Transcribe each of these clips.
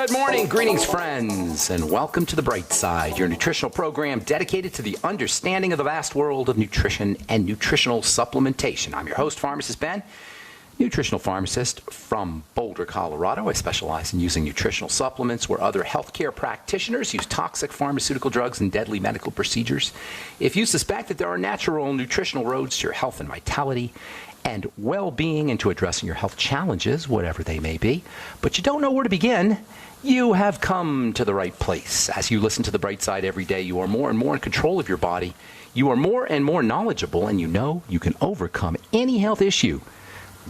Good morning, greetings, friends, and welcome to The Bright Side, your nutritional program dedicated to the understanding of the vast world of nutrition and nutritional supplementation. I'm your host, Pharmacist Ben, nutritional pharmacist from Boulder, Colorado. I specialize in using nutritional supplements where other healthcare practitioners use toxic pharmaceutical drugs and deadly medical procedures. If you suspect that there are natural nutritional roads to your health and vitality and well-being and to addressing your health challenges, whatever they may be, but you don't know where to begin, you have come to the right place. As you listen to The Bright Side every day, you are more and more in control of your body. You are more and more knowledgeable, and you know you can overcome any health issue.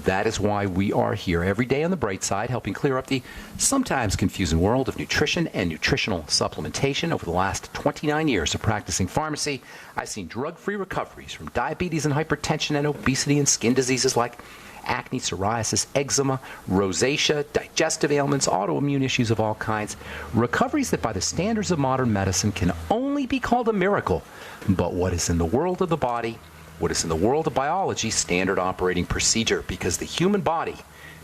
That is why we are here every day on The Bright Side, helping clear up the sometimes confusing world of nutrition and nutritional supplementation. Over the last 29 years of practicing pharmacy, I've seen drug-free recoveries from diabetes and hypertension and obesity and skin diseases like acne, psoriasis, eczema, rosacea, digestive ailments, autoimmune issues of all kinds. Recoveries that by the standards of modern medicine can only be called a miracle. But what is in the world of the body, what is in the world of biology, standard operating procedure, because the human body,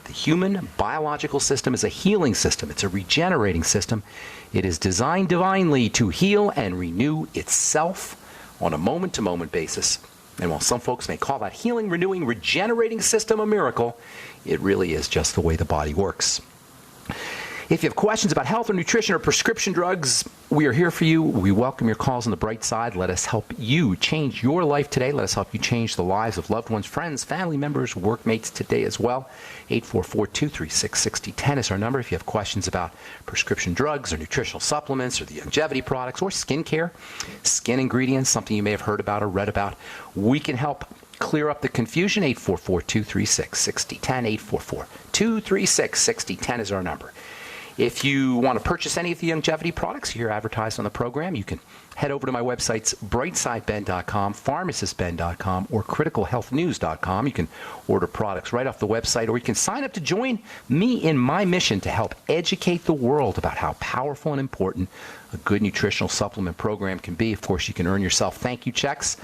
the human biological system is a healing system. It's a regenerating system. It is designed divinely to heal and renew itself on a moment-to-moment basis. And while some folks may call that healing, renewing, regenerating system a miracle, it really is just the way the body works. If you have questions about health or nutrition or prescription drugs, we are here for you. We welcome your calls on The Bright Side. Let us help you change your life today. Let us help you change the lives of loved ones, friends, family members, workmates today as well. 844-236-6010 is our number. If you have questions about prescription drugs or nutritional supplements or the Youngevity products or skincare, skin ingredients, something you may have heard about or read about, we can help clear up the confusion. 844-236-6010. 844-236-6010 is our number. If you want to purchase any of the Youngevity products here advertised on the program, you can head over to my websites, brightsideben.com, pharmacistben.com, or criticalhealthnews.com. You can order products right off the website, or you can sign up to join me in my mission to help educate the world about how powerful and important a good nutritional supplement program can be. Of course, you can earn yourself thank you checks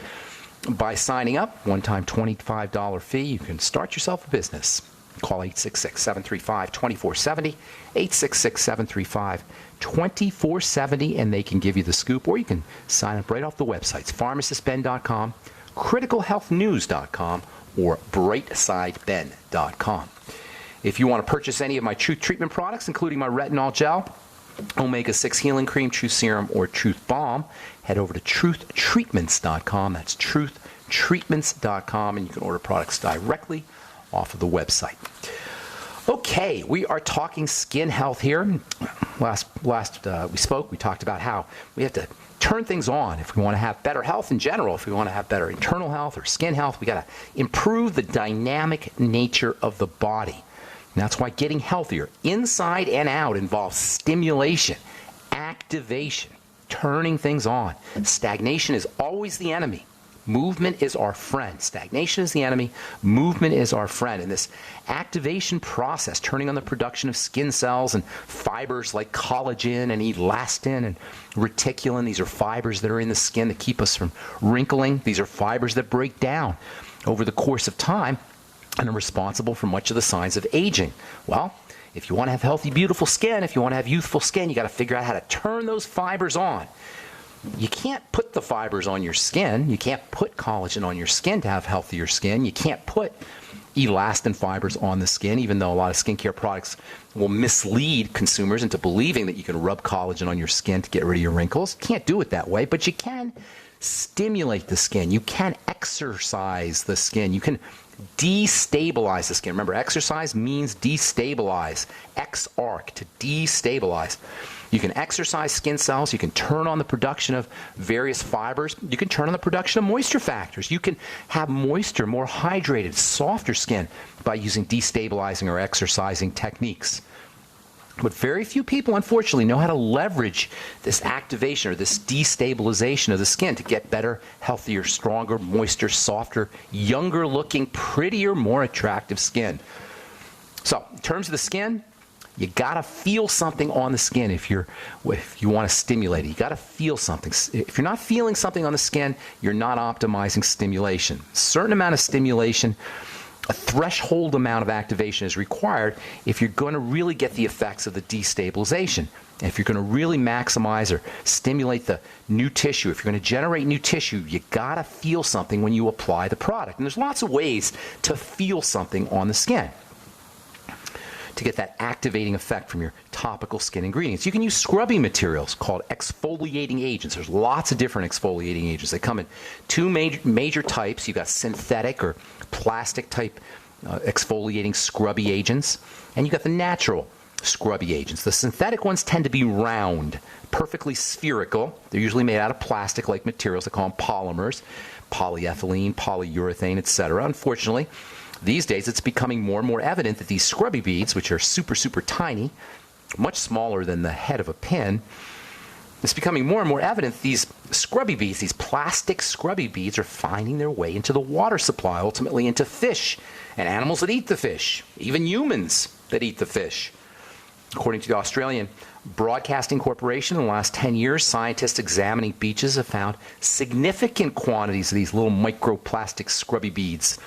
by signing up. One-time $25 fee. You can start yourself a business. Call 866-735-2470, 866-735-2470, and they can give you the scoop, or you can sign up right off the websites, pharmacistben.com, criticalhealthnews.com, or brightsideben.com. If you want to purchase any of my Truth Treatment products, including my retinol gel, Omega-6 Healing Cream, Truth Serum, or Truth Balm, head over to truthtreatments.com. That's truthtreatments.com, and you can order products directly off of the website. Okay, we are talking skin health here. Last we spoke, we talked about how we have to turn things on if we want to have better health in general. If we want to have better internal health or skin health, we got to improve the dynamic nature of the body. And that's why getting healthier inside and out involves stimulation, activation, turning things on. Stagnation is always the enemy. Movement is our friend. Stagnation is the enemy. Movement is our friend. And this activation process, turning on the production of skin cells and fibers like collagen and elastin and reticulin, these are fibers that are in the skin that keep us from wrinkling. These are fibers that break down over the course of time and are responsible for much of the signs of aging. Well, if you want to have healthy, beautiful skin, if you want to have youthful skin, you got to figure out how to turn those fibers on. You can't put the fibers on your skin. You can't put collagen on your skin to have healthier skin. You can't put elastin fibers on the skin, even though a lot of skincare products will mislead consumers into believing that you can rub collagen on your skin to get rid of your wrinkles. You can't do it that way, but you can stimulate the skin. You can exercise the skin. You can destabilize the skin. Remember, exercise means destabilize. Exarch, to destabilize. You can exercise skin cells. You can turn on the production of various fibers. You can turn on the production of moisture factors. You can have moisture, more hydrated, softer skin by using destabilizing or exercising techniques. But very few people, unfortunately, know how to leverage this activation or this destabilization of the skin to get better, healthier, stronger, moister, softer, younger looking, prettier, more attractive skin. So, in terms of the skin, you gotta feel something on the skin if you want to stimulate it. You gotta feel something. If you're not feeling something on the skin, you're not optimizing stimulation. A certain amount of stimulation A threshold amount of activation is required if you're going to really get the effects of the destabilization. And if you're going to really maximize or stimulate the new tissue, if you're going to generate new tissue, you got to feel something when you apply the product. And there's lots of ways to feel something on the skin to get that activating effect from your topical skin ingredients. You can use scrubbing materials called exfoliating agents. There's lots of different exfoliating agents. They come in two major types. You've got synthetic or plastic type exfoliating scrubby agents, and you've got the natural scrubby agents. The synthetic ones tend to be round, perfectly spherical. They're usually made out of plastic-like materials. They call them polymers, polyethylene, polyurethane, etc. Unfortunately, these days, it's becoming more and more evident that these scrubby beads, which are super, super tiny, much smaller than the head of a pin, it's becoming more and more evident that these scrubby beads, these plastic scrubby beads, are finding their way into the water supply, ultimately into fish and animals that eat the fish, even humans that eat the fish. According to the Australian Broadcasting Corporation, in the last 10 years, scientists examining beaches have found significant quantities of these little microplastic scrubby beads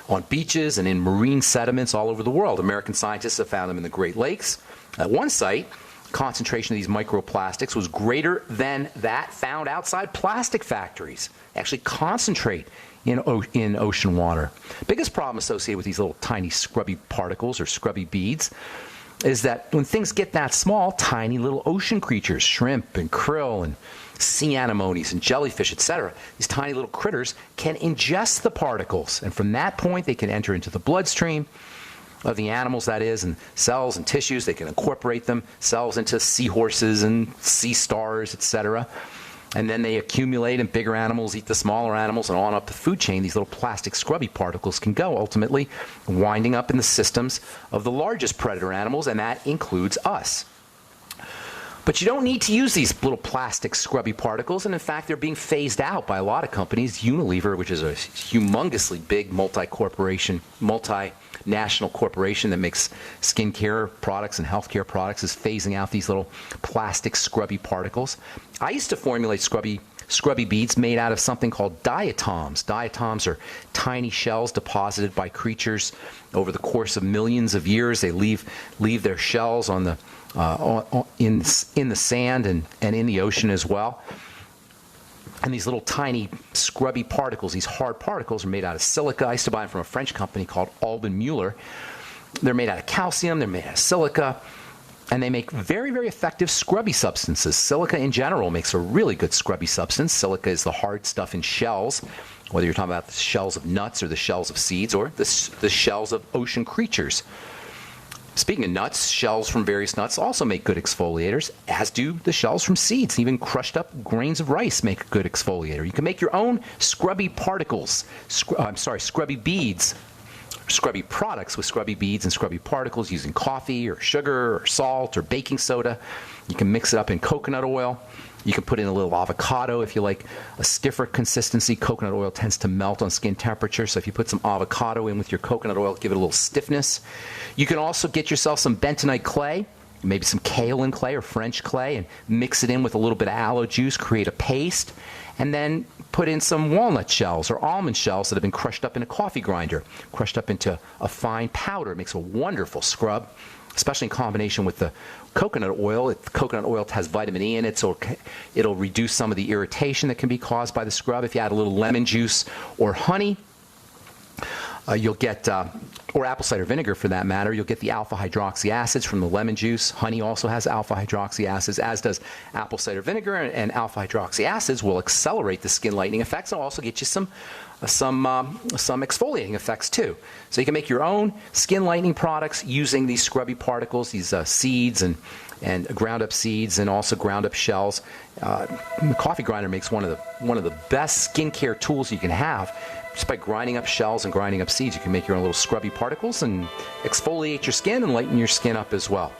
on beaches and in marine sediments all over the world. American scientists have found them in the Great Lakes. At one site, concentration of these microplastics was greater than that found outside plastic factories. They actually concentrate in ocean water. Biggest problem associated with these little tiny scrubby particles or scrubby beads is that when things get that small, tiny little ocean creatures, shrimp and krill and sea anemones and jellyfish, etc., these tiny little critters can ingest the particles, and from that point they can enter into the bloodstream of the animals, that is, and cells and tissues. They can incorporate themselves into seahorses and sea stars, etc., and then they accumulate, and bigger animals eat the smaller animals, and on up the food chain these little plastic scrubby particles can go, ultimately winding up in the systems of the largest predator animals, and that includes us. But you don't need to use these little plastic scrubby particles, and in fact, they're being phased out by a lot of companies. Unilever, which is a humongously big multi-national corporation that makes skincare products and healthcare products, is phasing out these little plastic scrubby particles. I used to formulate scrubby beads made out of something called diatoms. Diatoms are tiny shells deposited by creatures over the course of millions of years. They leave their shells on the in the sand and in the ocean as well. And these little tiny scrubby particles, these hard particles, are made out of silica. I used to buy them from a French company called Alban Mueller. They're made out of calcium, they're made out of silica, and they make very, very effective scrubby substances. Silica in general makes a really good scrubby substance. Silica is the hard stuff in shells, whether you're talking about the shells of nuts or the shells of seeds or the shells of ocean creatures. Speaking of nuts, shells from various nuts also make good exfoliators, as do the shells from seeds. Even crushed up grains of rice make a good exfoliator. You can make your own scrubby particles, scrubby beads, scrubby products with scrubby beads and scrubby particles using coffee or sugar or salt or baking soda. You can mix it up in coconut oil. You can put in a little avocado if you like a stiffer consistency. Coconut oil tends to melt on skin temperature, so if you put some avocado in with your coconut oil, give it a little stiffness. You can also get yourself some bentonite clay, maybe some kaolin clay or French clay, and mix it in with a little bit of aloe juice, create a paste, and then put in some walnut shells or almond shells that have been crushed up in a coffee grinder, crushed up into a fine powder. It makes a wonderful scrub, especially in combination with the coconut oil. Coconut oil has vitamin E in it, so it'll reduce some of the irritation that can be caused by the scrub. If you add a little lemon juice or honey, you'll get, or apple cider vinegar for that matter, you'll get the alpha hydroxy acids from the lemon juice. Honey also has alpha hydroxy acids, as does apple cider vinegar, and alpha hydroxy acids will accelerate the skin lightening effects and also get you some exfoliating effects too. So you can make your own skin lightening products using these scrubby particles, these seeds and ground up seeds and also ground up shells. The coffee grinder makes one of the best skincare tools you can have. Just by grinding up shells and grinding up seeds, you can make your own little scrubby particles and exfoliate your skin and lighten your skin up as well.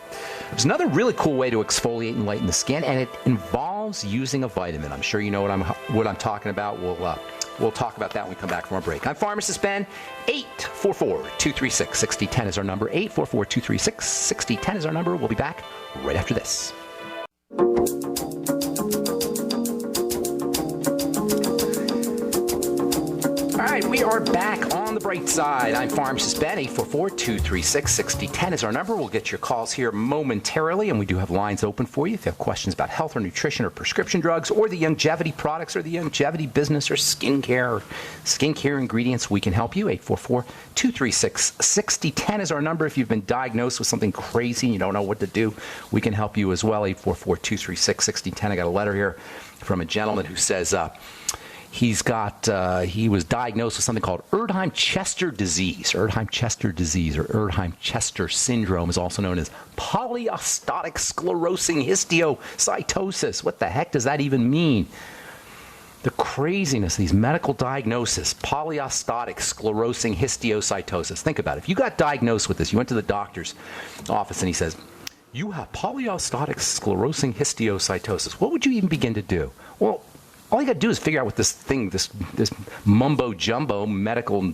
There's another really cool way to exfoliate and lighten the skin, and it involves using a vitamin. I'm sure you know what I'm talking about. We'll talk about that when we come back from our break. I'm Pharmacist Ben. 844-236-6010 is our number. 844-236-6010 is our number. We'll be back right after this. All right, we are back on the bright side. I'm Pharmacist Ben. 844-236-6010 is our number. We'll get your calls here momentarily, and we do have lines open for you if you have questions about health or nutrition or prescription drugs or the Youngevity products or the Youngevity business or skincare ingredients. We can help you. 844-236-6010 is our number. If you've been diagnosed with something crazy and you don't know what to do, we can help you as well. 844-236-6010. I got a letter here from a gentleman who says he was diagnosed with something called Erdheim-Chester disease. Erdheim-Chester disease, or Erdheim-Chester syndrome, is also known as polyostotic sclerosing histiocytosis. What the heck does that even mean? The craziness of these medical diagnoses. Polyostotic sclerosing histiocytosis. Think about it. If you got diagnosed with this, you went to the doctor's office and he says, you have polyostotic sclerosing histiocytosis. What would you even begin to do? Well, all you got to do is figure out what this thing, this mumbo jumbo medical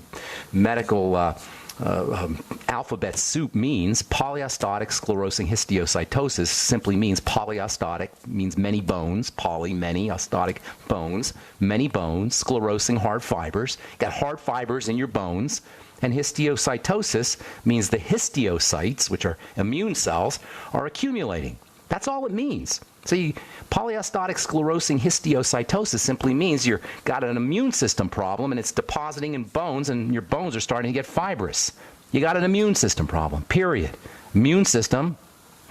alphabet soup means. Polyostotic sclerosing histiocytosis simply means polyostotic, means many bones, many, ostotic bones, many bones, sclerosing hard fibers. You got hard fibers in your bones. And histiocytosis means the histiocytes, which are immune cells, are accumulating. That's all it means. So polyostotic sclerosing histiocytosis simply means you've got an immune system problem and it's depositing in bones and your bones are starting to get fibrous. You got an immune system problem, period. Immune system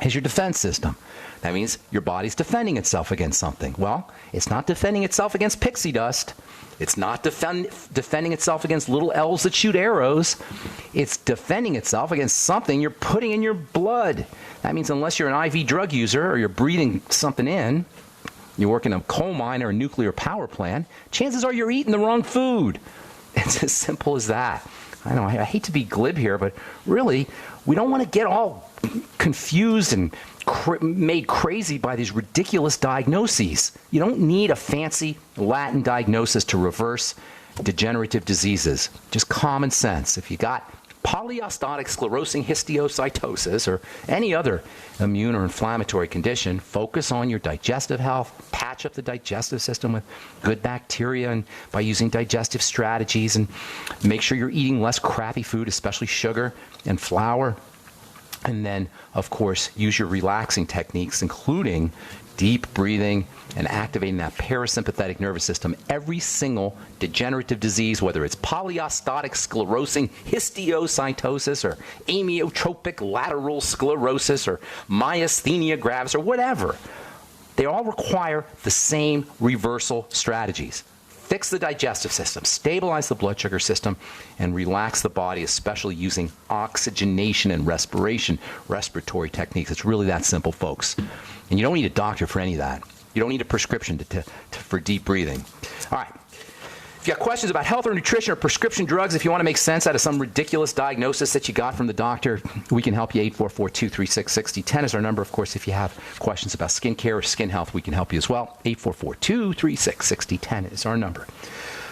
is your defense system. That means your body's defending itself against something. Well, it's not defending itself against pixie dust. It's not defending itself against little elves that shoot arrows. It's defending itself against something you're putting in your blood. That means unless you're an IV drug user or you're breathing something in, you work in a coal mine or a nuclear power plant, chances are you're eating the wrong food. It's as simple as that. I know, I hate to be glib here, but really, we don't want to get all confused and made crazy by these ridiculous diagnoses. You don't need a fancy Latin diagnosis to reverse degenerative diseases. Just common sense. If you got polyostotic sclerosing histiocytosis or any other immune or inflammatory condition, focus on your digestive health, patch up the digestive system with good bacteria and by using digestive strategies, and make sure you're eating less crappy food, especially sugar and flour. And then, of course, use your relaxing techniques, including deep breathing and activating that parasympathetic nervous system. Every single degenerative disease, whether it's polyostotic sclerosing histiocytosis or amyotrophic lateral sclerosis or myasthenia gravis or whatever, they all require the same reversal strategies. Fix the digestive system, stabilize the blood sugar system, and relax the body, especially using oxygenation and respiratory techniques. It's really that simple, folks. And you don't need a doctor for any of that. You don't need a prescription for deep breathing. All right. If you got questions about health or nutrition or prescription drugs, if you want to make sense out of some ridiculous diagnosis that you got from the doctor, we can help you. 844-236-6010 is our number. Of course, if you have questions about skincare or skin health, we can help you as well. 844-236-6010 is our number.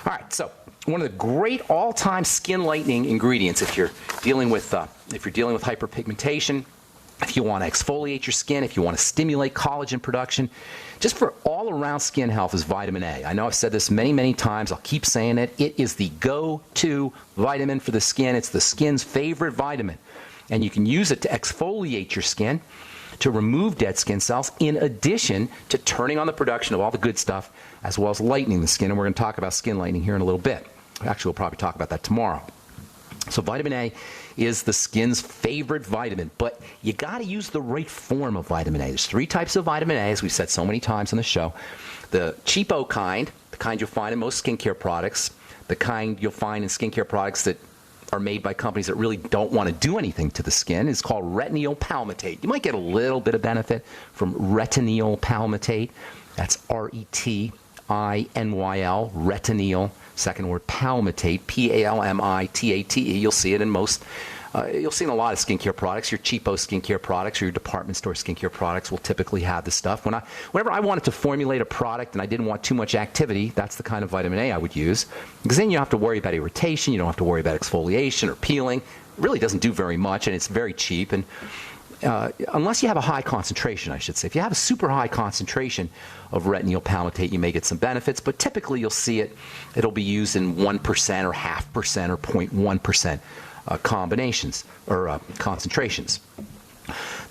All right, so one of the great all-time skin lightening ingredients, if you're dealing with hyperpigmentation, if you want to exfoliate your skin, if you want to stimulate collagen production, just for all-around skin health, is vitamin A. I know I've said this many, many times. I'll keep saying it. It is the go-to vitamin for the skin. It's the skin's favorite vitamin. And you can use it to exfoliate your skin, to remove dead skin cells, in addition to turning on the production of all the good stuff, as well as lightening the skin. And we're going to talk about skin lightening here in a little bit. Actually, we'll probably talk about that tomorrow. So vitamin A is the skin's favorite vitamin, but you got to use the right form of vitamin A. There's 3 types of vitamin A, as we've said so many times on the show. The cheapo kind, the kind you'll find in most skincare products, the kind you'll find in skincare products that are made by companies that really don't want to do anything to the skin, is called retinol palmitate. You might get a little bit of benefit from retinol palmitate. That's R-E-T-I-N-Y-L, retinol. Second word, palmitate, P-A-L-M-I-T-A-T-E. You'll see it in you'll see in a lot of skincare products. Your cheapo skincare products or your department store skincare products will typically have this stuff. Whenever I wanted to formulate a product and I didn't want too much activity, that's the kind of vitamin A I would use. Because then you don't have to worry about irritation, you don't have to worry about exfoliation or peeling. It really doesn't do very much, and it's very cheap. And unless you have a high concentration, I should say. If you have a super high concentration of retinol palmitate, you may get some benefits, but typically you'll see it'll be used in 1% or 0.5% or 0.1% combinations or concentrations.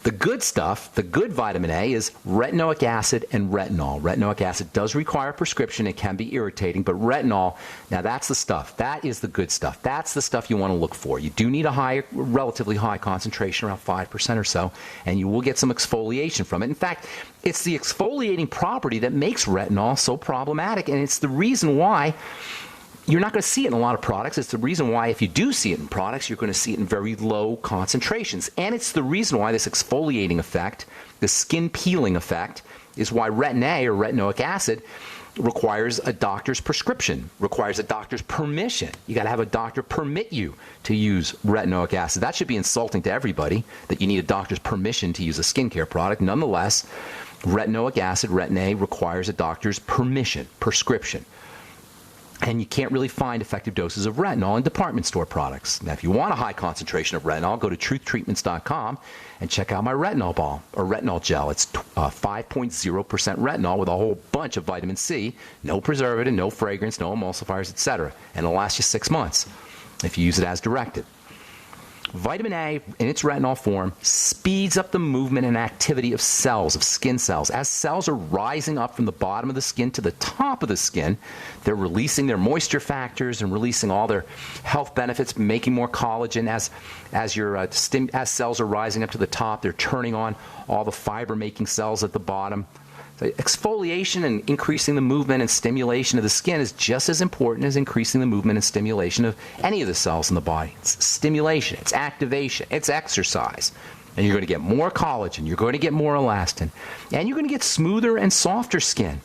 The good stuff, the good vitamin A, is retinoic acid and retinol. Retinoic acid does require prescription. It can be irritating, but retinol, now that's the stuff. That is the good stuff. That's the stuff you want to look for. You do need a relatively high concentration, around 5% or so, and you will get some exfoliation from it. In fact, it's the exfoliating property that makes retinol so problematic, and it's the reason why you're not going to see it in a lot of products. It's the reason why if you do see it in products, you're going to see it in very low concentrations. And it's the reason why this exfoliating effect, the skin peeling effect, is why Retin A or retinoic acid requires a doctor's prescription, requires a doctor's permission. You got to have a doctor permit you to use retinoic acid. That should be insulting to everybody, that you need a doctor's permission to use a skincare product. Nonetheless, retinoic acid, Retin A, requires a doctor's permission, prescription. And you can't really find effective doses of retinol in department store products. Now, if you want a high concentration of retinol, go to truthtreatments.com and check out my retinol balm or retinol gel. It's 5.0% retinol with a whole bunch of vitamin C, no preservative, no fragrance, no emulsifiers, etc. And it'll last you 6 months if you use it as directed. Vitamin A, in its retinol form, speeds up the movement and activity of cells, of skin cells. As cells are rising up from the bottom of the skin to the top of the skin, they're releasing their moisture factors and releasing all their health benefits, making more collagen. As cells are rising up to the top, they're turning on all the fiber-making cells at the bottom. Exfoliation and increasing the movement and stimulation of the skin is just as important as increasing the movement and stimulation of any of the cells in the body. It's stimulation, it's activation, it's exercise. And you're going to get more collagen, you're going to get more elastin, and you're going to get smoother and softer skin.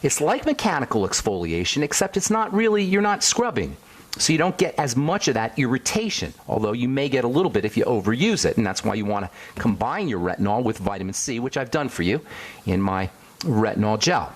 It's like mechanical exfoliation, except it's not really, you're not scrubbing. So you don't get as much of that irritation, although you may get a little bit if you overuse it. And that's why you want to combine your retinol with vitamin C, which I've done for you in my retinol gel.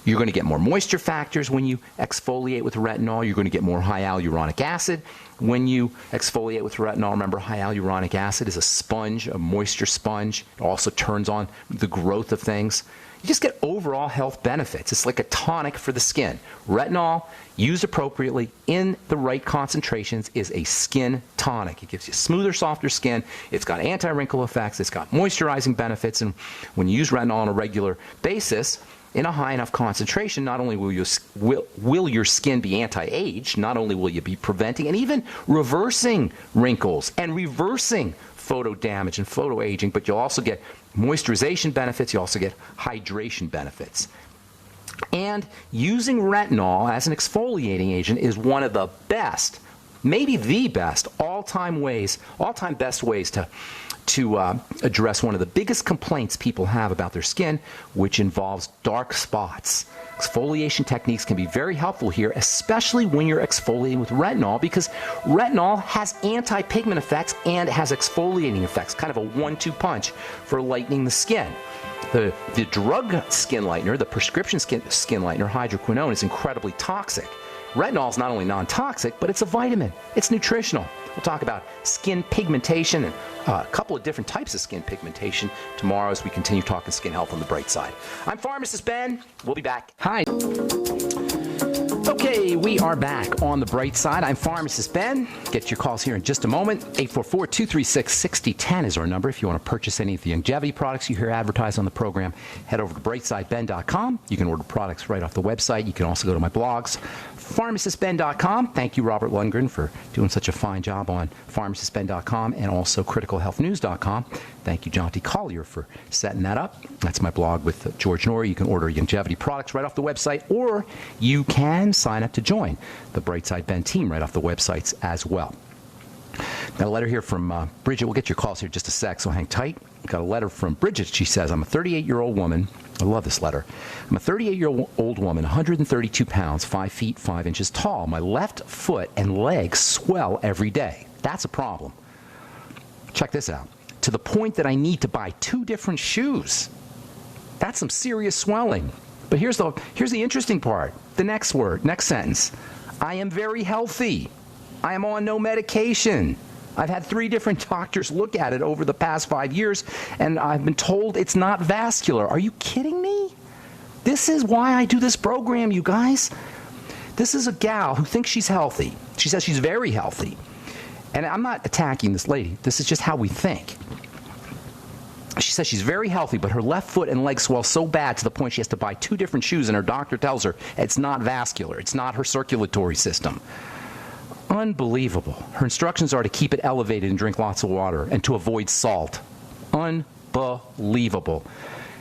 You're going to get more moisture factors when you exfoliate with retinol. You're going to get more hyaluronic acid when you exfoliate with retinol. Remember, hyaluronic acid is a sponge, a moisture sponge. It also turns on the growth of things. You just get overall health benefits. It's like a tonic for the skin. Retinol, used appropriately in the right concentrations, is a skin tonic. It gives you smoother, softer skin. It's got anti-wrinkle effects. It's got moisturizing benefits. And when you use retinol on a regular basis, in a high enough concentration, not only will your skin be anti-age, not only will you be preventing and even reversing wrinkles and reversing photo damage and photo aging, but you'll also get moisturization benefits. You also get hydration benefits. And using retinol as an exfoliating agent is one of the best, maybe the best, all-time best ways to address one of the biggest complaints people have about their skin, which involves dark spots. Exfoliation techniques can be very helpful here, especially when you're exfoliating with retinol, because retinol has anti-pigment effects and it has exfoliating effects, kind of a 1-2 punch for lightening the skin. The drug skin lightener, the prescription skin lightener, hydroquinone, is incredibly toxic. Retinol is not only non-toxic, but it's a vitamin. It's nutritional. We'll talk about skin pigmentation and a couple of different types of skin pigmentation tomorrow as we continue talking skin health on the bright side. I'm Pharmacist Ben. We'll be back. Hi. Okay, we are back on the bright side. I'm Pharmacist Ben. Get your calls here in just a moment. 844-236-6010 is our number. If you want to purchase any of the Youngevity products you hear advertised on the program, head over to brightsideben.com. You can order products right off the website. You can also go to my blogs, pharmacistben.com. Thank you, Robert Lundgren, for doing such a fine job on pharmacistben.com and also criticalhealthnews.com. Thank you, John T. Collier, for setting that up. That's my blog with George Norrie. You can order Youngevity products right off the website, or you can sign up to join the Brightside Ben team right off the websites as well. Got a letter here from Bridget. We'll get your calls here in just a sec, so hang tight. Got a letter from Bridget. She says, I'm a 38-year-old woman. I love this letter. I'm a 38-year-old woman, 132 pounds, 5 feet, 5 inches tall. My left foot and legs swell every day. That's a problem. Check this out. To the point that I need to buy 2 different shoes. That's some serious swelling. But here's the interesting part. The next sentence. I am very healthy. I am on no medication. I've had 3 different doctors look at it over the past 5 years, and I've been told it's not vascular. Are you kidding me? This is why I do this program, you guys. This is a gal who thinks she's healthy. She says she's very healthy. And I'm not attacking this lady. This is just how we think. She says she's very healthy, but her left foot and leg swell so bad to the point she has to buy 2 different shoes, and her doctor tells her it's not vascular. It's not her circulatory system. Unbelievable. Her instructions are to keep it elevated and drink lots of water and to avoid salt. Unbelievable.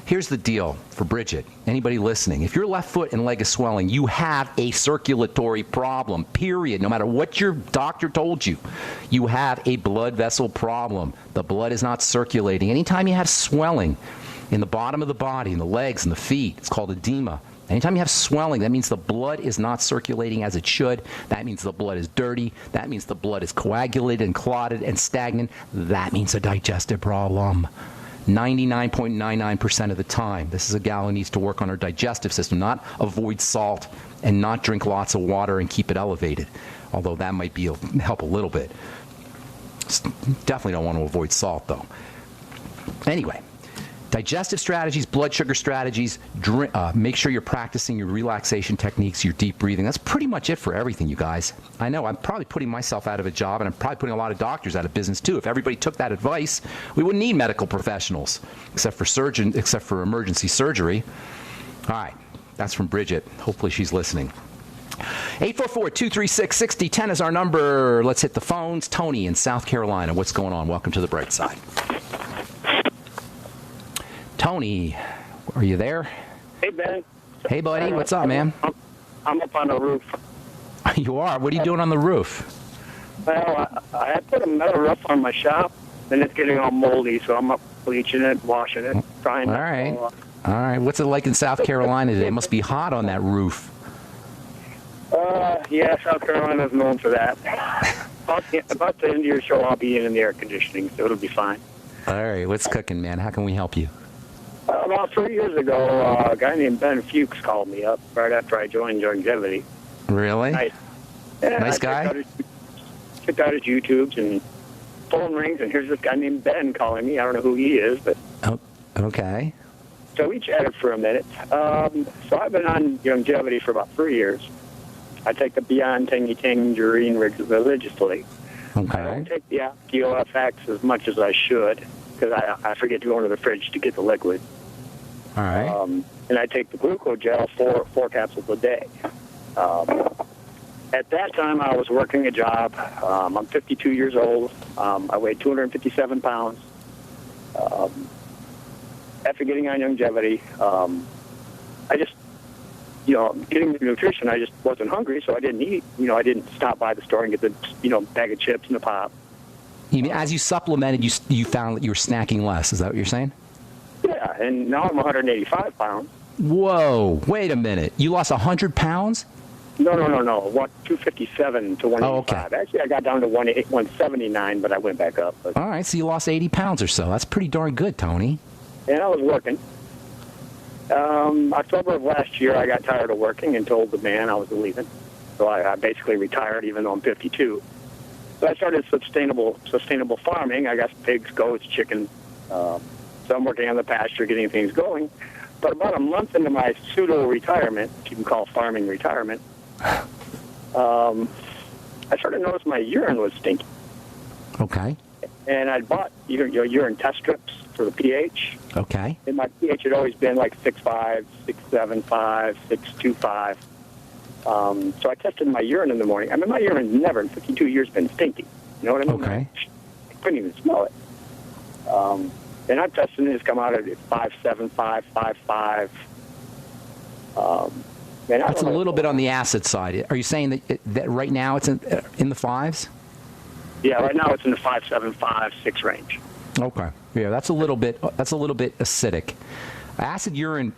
Here's the deal for Bridget. Anybody listening, if your left foot and leg is swelling, you have a circulatory problem, period. No matter what your doctor told you, you have a blood vessel problem. The blood is not circulating. Anytime you have swelling in the bottom of the body, in the legs and the feet, it's called edema. Anytime you have swelling, that means the blood is not circulating as it should. That means the blood is dirty. That means the blood is coagulated and clotted and stagnant. That means a digestive problem. 99.99% of the time. This is a gal who needs to work on her digestive system, not avoid salt and not drink lots of water and keep it elevated, although that might help a little bit. Definitely don't want to avoid salt, though. Anyway, digestive strategies, blood sugar strategies, make sure you're practicing your relaxation techniques, your deep breathing. That's pretty much it for everything, you guys. I know I'm probably putting myself out of a job, and I'm probably putting a lot of doctors out of business, too. If everybody took that advice, we wouldn't need medical professionals, except for emergency surgery. All right, that's from Bridget. Hopefully she's listening. 844-236-6010 is our number. Let's hit the phones. Tony in South Carolina. What's going on? Welcome to the bright side. Tony, are you there? Hey, Ben. Hey, buddy. What's up, man? I'm up on the roof. You are? What are you doing on the roof? Well, I put a metal roof on my shop, and it's getting all moldy, so I'm up bleaching it, washing it, trying to... All right. All right. What's it like in South Carolina today? It must be hot on that roof. Yeah, South Carolina's known for that. About the end of your show, I'll be in the air conditioning, so it'll be fine. All right. What's cooking, man? How can we help you? About 3 years ago, a guy named Ben Fuchs called me up right after I joined Youngevity. Really? Nice guy? Checked out his YouTubes, and phone rings, and here's this guy named Ben calling me. I don't know who he is, but... Oh, okay. So we chatted for a minute. So I've been on Youngevity for about 3 years. I take the Beyond Tangerine religiously. Okay. I don't take the OFX as much as I should, because I forget to go into the fridge to get the liquid. All right. And I take the glucogel, four capsules a day. At that time, I was working a job. I'm 52 years old. I weighed 257 pounds. After getting on Youngevity, I just, getting the nutrition, I just wasn't hungry, so I didn't eat. I didn't stop by the store and get the, bag of chips and the pop. You mean as you supplemented, you found that you were snacking less? Is that what you're saying? Yeah, and now I'm 185 pounds. Whoa! Wait a minute. You lost 100 pounds? No. 257 to 185. Oh, okay. Actually, I got down to 179, but I went back up. But... All right, so you lost 80 pounds or so. That's pretty darn good, Tony. And I was working. October of last year, I got tired of working and told the man I was leaving. So I basically retired, even though I'm 52. So I started sustainable farming. I got pigs, goats, chickens. So I'm working on the pasture, getting things going. But about a month into my pseudo-retirement, which you can call farming retirement, I started to notice my urine was stinky. Okay. And I'd bought urine test strips for the pH. Okay. And my pH had always been like 6.5, 6.75, 6.25. So I tested my urine in the morning. I mean, my urine never in 52 years been stinky. You know what I mean? Okay. I couldn't even smell it. And I'm testing it. It's come out at 5.75, 5.5. That's a little bit on the acid side. Are you saying that right now it's in the fives? Yeah, right now it's in the 5.75, 6 range. Okay. Yeah, that's a little bit acidic. Acid urine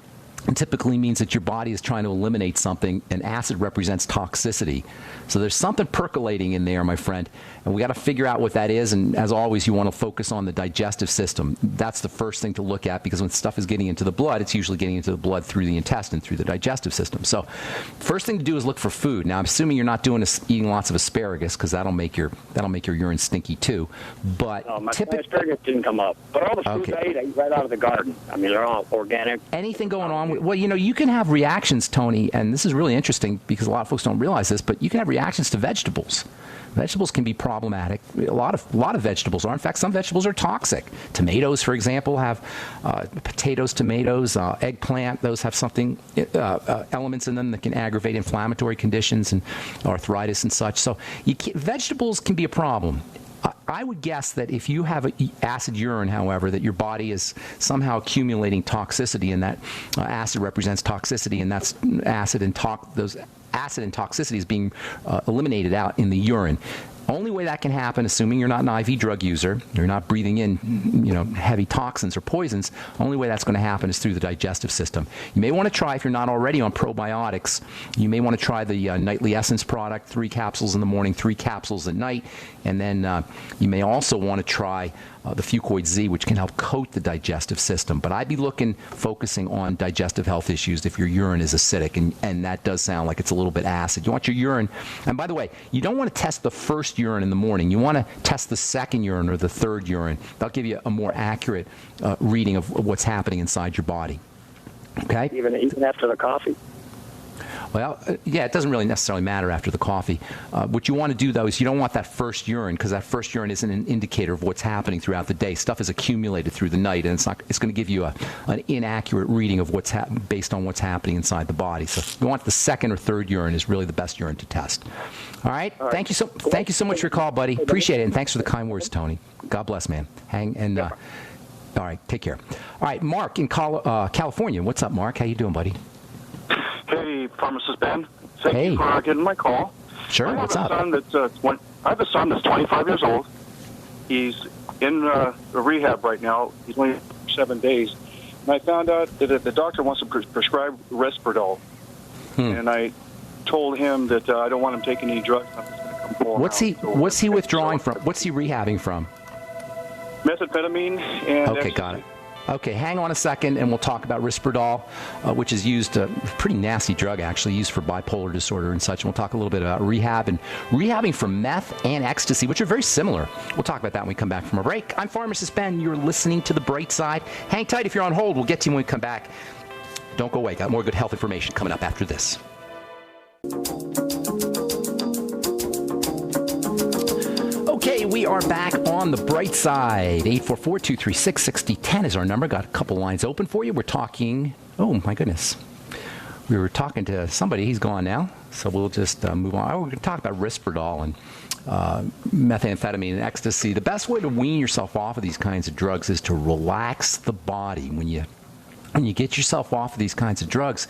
It typically means that your body is trying to eliminate something, and acid represents toxicity. So there's something percolating in there, my friend, and we got to figure out what that is. And as always, you want to focus on the digestive system. That's the first thing to look at, because when stuff is getting into the blood, it's usually getting into the blood through the intestine, through the digestive system. So first thing to do is look for food. Now, I'm assuming you're not eating lots of asparagus, because that'll make your urine stinky too. But my asparagus didn't come up. But all the foods I eat right out of the garden. I mean, they're all organic. Anything going on? Well, you can have reactions, Tony, and this is really interesting because a lot of folks don't realize this, but you can have reactions to vegetables. Vegetables can be problematic. A lot of vegetables are. In fact, some vegetables are toxic. Tomatoes, for example, have potatoes, tomatoes, eggplant. Those have something elements in them that can aggravate inflammatory conditions and arthritis and such. So vegetables can be a problem. I would guess that if you have acid urine, however, that your body is somehow accumulating toxicity, and that acid represents toxicity, and that's those acid and toxicity is being eliminated out in the urine. Only way that can happen, assuming you're not an IV drug user, you're not breathing in, heavy toxins or poisons, only way that's going to happen is through the digestive system. You may want to try, if you're not already on probiotics, you may want to try the Nightly Essence product, 3 capsules in the morning, 3 capsules at night, and then you may also want to try the Fucoid Z, which can help coat the digestive system. But I'd be focusing on digestive health issues if your urine is acidic, and that does sound like it's a little bit acid. You want your urine, and by the way, you don't want to test the first urine in the morning. You want to test the second urine or the third urine. That'll give you a more accurate reading of what's happening inside your body. Okay? Even after the coffee? Well, yeah, it doesn't really necessarily matter after the coffee. What you want to do, though, is you don't want that first urine, because that first urine isn't an indicator of what's happening throughout the day. Stuff is accumulated through the night, and it's going to give you an inaccurate reading of what's based on what's happening inside the body. So you want the second or third urine is really the best urine to test. All right. Thank you so much for your call, buddy. Appreciate it, and thanks for the kind words, Tony. God bless, man. All right, take care. All right, Mark in California. What's up, Mark? How you doing, buddy? Hey, Pharmacist Ben. Thank you for getting my call. Sure, what's up? I have a son that's 25 years old. He's in rehab right now. He's only 7 days. And I found out that the doctor wants to prescribe Risperdal. And I told him that I don't want him taking any drugs. I'm just going to come forward. What's he withdrawing from? What's he rehabbing from? Methamphetamine and Okay, ecstasy. got it. Okay, hang on a second, and we'll talk about Risperdal, which is used, a pretty nasty drug, actually, used for bipolar disorder and such. And we'll talk a little bit about rehab and rehabbing from meth and ecstasy, which are very similar. We'll talk about that when we come back from a break. I'm Pharmacist Ben. You're listening to The Bright Side. Hang tight if you're on hold. We'll get to you when we come back. Don't go away. Got more good health information coming up after this. Okay, we are back on The Bright Side. 844-236-6010 is our number. Got a couple lines open for you. We're talking, oh my goodness. We were talking to somebody. He's gone now. So we'll just move on. We're going to talk about Risperdal and methamphetamine and ecstasy. The best way to wean yourself off of these kinds of drugs is to relax the body. When you get yourself off of these kinds of drugs,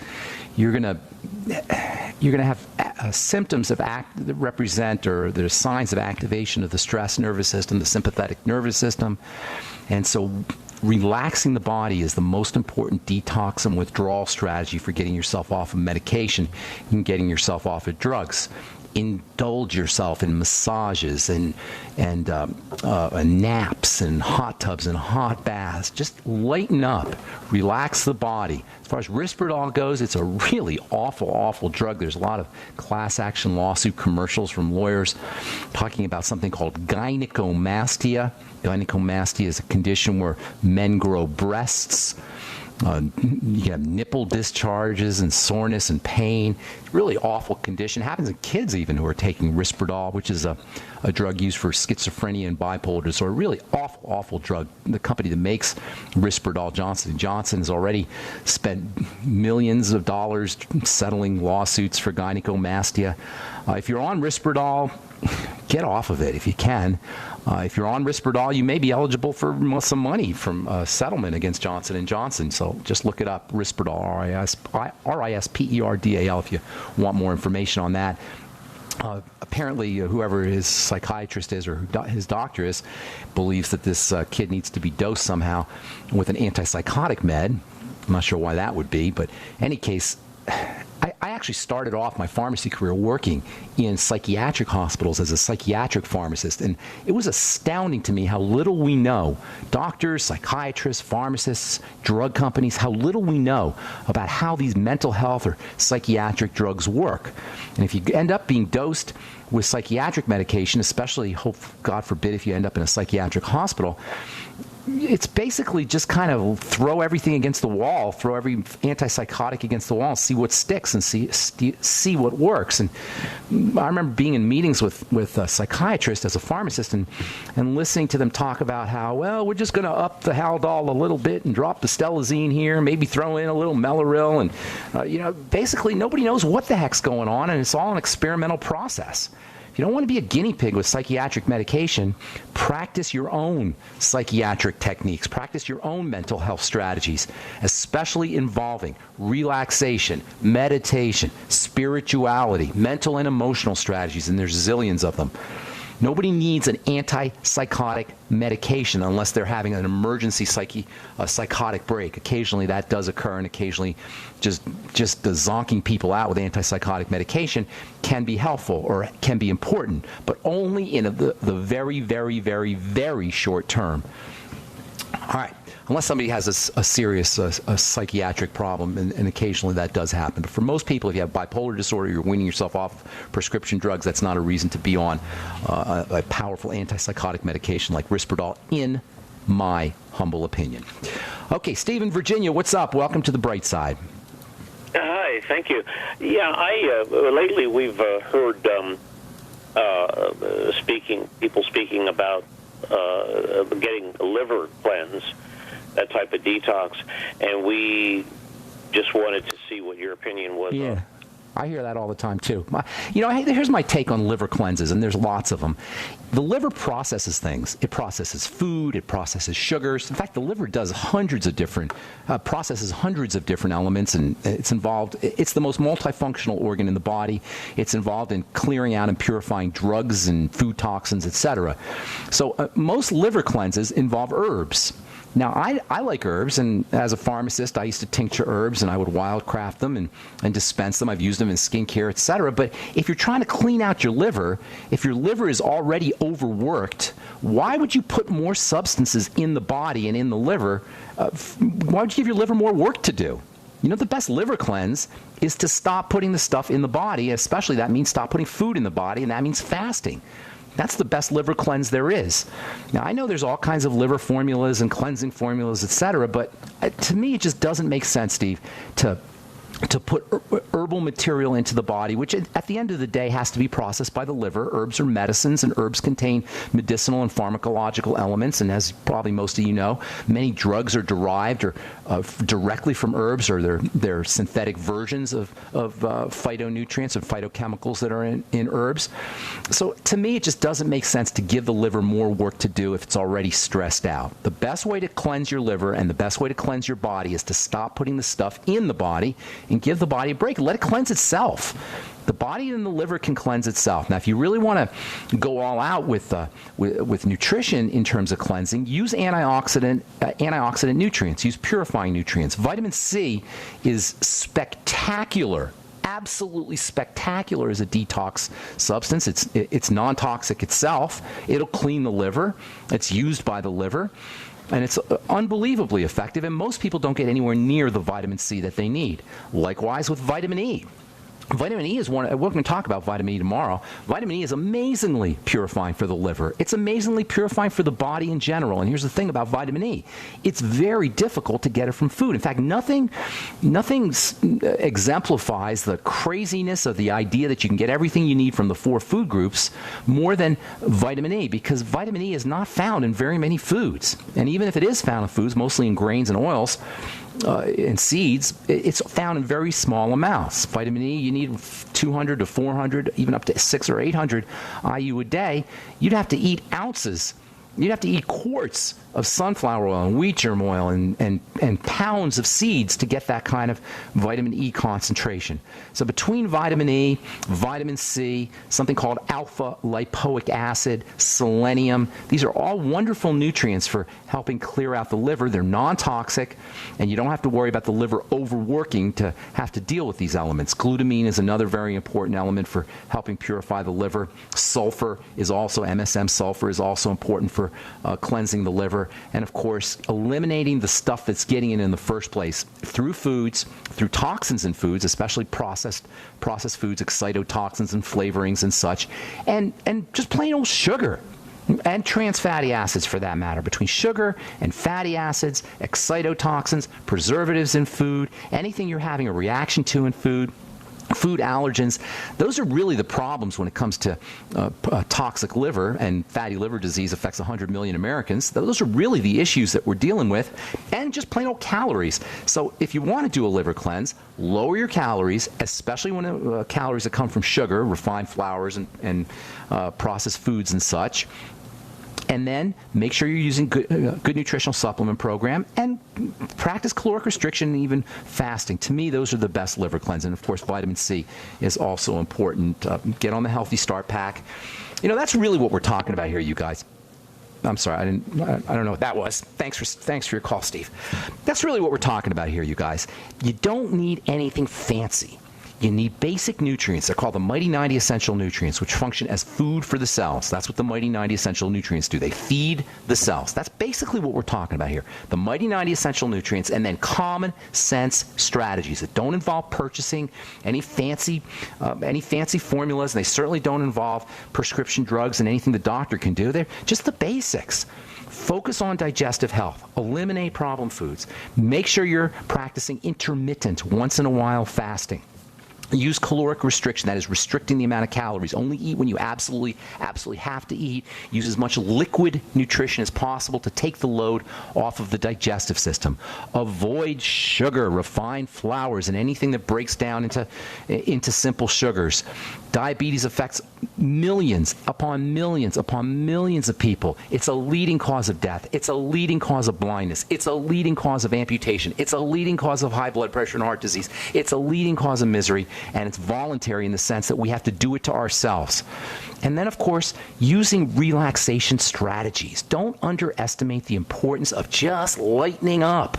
you're gonna have symptoms that represent, or there's signs of activation of the stress nervous system, the sympathetic nervous system, and so relaxing the body is the most important detox and withdrawal strategy for getting yourself off of medication and getting yourself off of drugs. Indulge yourself in massages and naps and hot tubs and hot baths. Just lighten up, relax the body. As far as Risperdal goes, it's a really awful drug. There's a lot of class action lawsuit commercials from lawyers talking about something called gynecomastia. Gynecomastia is a condition where men grow breasts. You have nipple discharges and soreness and pain. Really awful condition. It happens in kids even who are taking Risperdal, which is a drug used for schizophrenia and bipolar disorder. Really awful drug. The company that makes Risperdal, Johnson & Johnson, has already spent millions of dollars settling lawsuits for gynecomastia. If you're on Risperdal, get off of it if you can. If you're on Risperdal, you may be eligible for some money from a settlement against Johnson & Johnson. So just look it up, Risperdal, Risperdal, if you want more information on that. Apparently, whoever his psychiatrist is or who his doctor is believes that this kid needs to be dosed somehow with an antipsychotic med. I'm not sure why that would be, but in any case, I actually started off my pharmacy career working in psychiatric hospitals as a psychiatric pharmacist, and it was astounding to me how little we know, doctors, psychiatrists, pharmacists, drug companies, how little we know about how these mental health or psychiatric drugs work. And if you end up being dosed with psychiatric medication, especially, God forbid, if you end up in a psychiatric hospital, it's basically just kind of throw everything against the wall, throw every antipsychotic against the wall, see what sticks and see what works. And I remember being in meetings with a psychiatrist as a pharmacist and listening to them talk about how, well, we're just going to up the Haldol a little bit and drop the Stelazine here, maybe throw in a little Mellaril. And, basically nobody knows what the heck's going on, and it's all an experimental process. If you don't want to be a guinea pig with psychiatric medication, practice your own psychiatric techniques. Practice your own mental health strategies, especially involving relaxation, meditation, spirituality, mental and emotional strategies, and there's zillions of them. Nobody needs an antipsychotic medication unless they're having an emergency psychotic break. Occasionally that does occur, and occasionally just the zonking people out with antipsychotic medication can be helpful or can be important, but only in the very, very, very, very short term. All right. Unless somebody has a serious psychiatric problem, and occasionally that does happen. But for most people, if you have bipolar disorder, you're weaning yourself off prescription drugs, that's not a reason to be on a powerful antipsychotic medication like Risperdal, in my humble opinion. Okay, Steve in Virginia, what's up? Welcome to the bright side. Hi, thank you. Yeah, lately we've heard people speaking about getting a liver cleanse, that type of detox, and we just wanted to see what your opinion was. Yeah, I hear that all the time too. Here's my take on liver cleanses, and there's lots of them. The liver processes things. It processes food. It processes sugars. In fact, the liver does processes hundreds of different elements, and it's involved. It's the most multifunctional organ in the body. It's involved in clearing out and purifying drugs and food toxins, etc. So most liver cleanses involve herbs. Now, I like herbs, and as a pharmacist, I used to tincture herbs, and I would wildcraft them and dispense them. I've used them in skincare, etc. But if you're trying to clean out your liver, if your liver is already overworked, why would you put more substances in the body and in the liver? Why would you give your liver more work to do? The best liver cleanse is to stop putting the stuff in the body, especially that means stop putting food in the body, and that means fasting. That's the best liver cleanse there is. Now, I know there's all kinds of liver formulas and cleansing formulas, etc., but to me, it just doesn't make sense, Steve, to put herbal material into the body, which at the end of the day has to be processed by the liver. Herbs are medicines, and herbs contain medicinal and pharmacological elements. And as probably most of you know, many drugs are derived or directly from herbs, or they're synthetic versions of phytonutrients and phytochemicals that are in herbs. So to me, it just doesn't make sense to give the liver more work to do if it's already stressed out. The best way to cleanse your liver and the best way to cleanse your body is to stop putting the stuff in the body and give the body a break. Let it cleanse itself. The body and the liver can cleanse itself. Now, if you really want to go all out with nutrition in terms of cleansing, use antioxidant nutrients. Use purifying nutrients. Vitamin C is spectacular. Absolutely spectacular as a detox substance. It's non-toxic itself. It'll clean the liver. It's used by the liver. And it's unbelievably effective, and most people don't get anywhere near the vitamin C that they need. Likewise with vitamin E. Vitamin E is we're going to talk about vitamin E tomorrow. Vitamin E is amazingly purifying for the liver. It's amazingly purifying for the body in general. And here's the thing about vitamin E. It's very difficult to get it from food. In fact, nothing exemplifies the craziness of the idea that you can get everything you need from the 4 food groups more than vitamin E, because vitamin E is not found in very many foods. And even if it is found in foods, mostly in grains and oils, and seeds, it's found in very small amounts. Vitamin E, you need 200 to 400, even up to 600 or 800 IU a day. You'd have to eat ounces You'd have to eat quarts of sunflower oil and wheat germ oil and pounds of seeds to get that kind of vitamin E concentration. So between vitamin E, vitamin C, something called alpha lipoic acid, selenium, these are all wonderful nutrients for helping clear out the liver. They're non-toxic, and you don't have to worry about the liver overworking to have to deal with these elements. Glutamine is another very important element for helping purify the liver. Sulfur is also, MSM sulfur is also important for cleansing the liver. And of course, eliminating the stuff that's getting it in the first place through foods, through toxins in foods, especially processed foods, excitotoxins and flavorings and such, and just plain old sugar. And trans fatty acids, for that matter. Between sugar and fatty acids, excitotoxins, preservatives in food, anything you're having a reaction to in food allergens, those are really the problems when it comes to toxic liver, and fatty liver disease affects 100 million Americans. Those are really the issues that we're dealing with, and just plain old calories. So if you want to do a liver cleanse, lower your calories, especially when calories that come from sugar, refined flours, and processed foods and such. And then make sure you're using good nutritional supplement program, and practice caloric restriction and even fasting. To me, those are the best liver cleanse. And of course, vitamin C is also important. Get on the Healthy Start Pack. You know, that's really what we're talking about here, you guys. I'm sorry, I don't know what that was. Thanks for your call, Steve. That's really what we're talking about here, you guys. You don't need anything fancy. You need basic nutrients. They're called the Mighty 90 Essential Nutrients, which function as food for the cells. That's what the Mighty 90 Essential Nutrients do. They feed the cells. That's basically what we're talking about here. The Mighty 90 Essential Nutrients, and then common sense strategies that don't involve purchasing any fancy formulas, and they certainly don't involve prescription drugs and anything the doctor can do. They're just the basics. Focus on digestive health. Eliminate problem foods. Make sure you're practicing intermittent, once in a while fasting. Use caloric restriction, that is restricting the amount of calories. Only eat when you absolutely have to eat. Use as much liquid nutrition as possible to take the load off of the digestive system. Avoid sugar, refined flours, and anything that breaks down into simple sugars. Diabetes affects millions upon millions upon millions of people. It's a leading cause of death. It's a leading cause of blindness. It's a leading cause of amputation. It's a leading cause of high blood pressure and heart disease. It's a leading cause of misery, and it's voluntary in the sense that we have to do it to ourselves. And then, of course, using relaxation strategies. Don't underestimate the importance of just lightening up,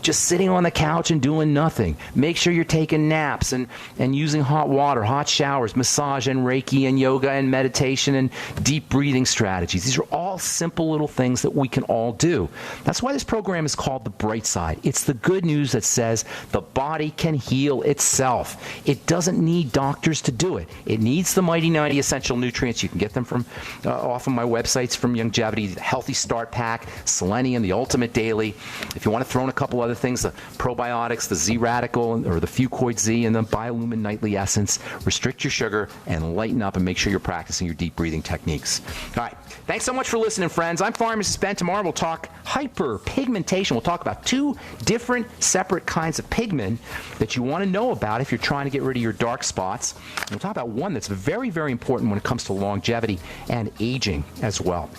just sitting on the couch and doing nothing. Make sure you're taking naps and using hot water, hot showers, massage and Reiki and yoga and meditation and deep breathing strategies. These are all simple little things that we can all do. That's why this program is called The Bright Side. It's the good news that says the body can heal itself. It doesn't need doctors to do it. It needs the Mighty 90 Essential Nutrients. You can get them from off of my websites from Youngevity, the Healthy Start Pack, Selenium, the Ultimate Daily. If you want to throw in a couple other things, the probiotics, the Z Radical or the Fucoid Z, and the Biolumin Nightly Essence, restrict your sugar and lighten up, and make sure you're practicing your deep breathing techniques. All right. Thanks so much for listening, friends. I'm Pharmacist Ben. Tomorrow we'll talk hyperpigmentation. We'll talk about 2 different separate kinds of pigment that you want to know about if you're trying to get rid of your dark spots. And we'll talk about one that's very, very important when it comes to longevity and aging as well.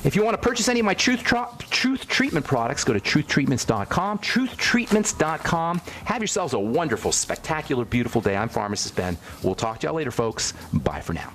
If you want to purchase any of my Truth Treatment products, go to truthtreatments.com, truthtreatments.com. Have yourselves a wonderful, spectacular, beautiful day. I'm Pharmacist Ben. We'll talk to y'all later, folks. Bye for now.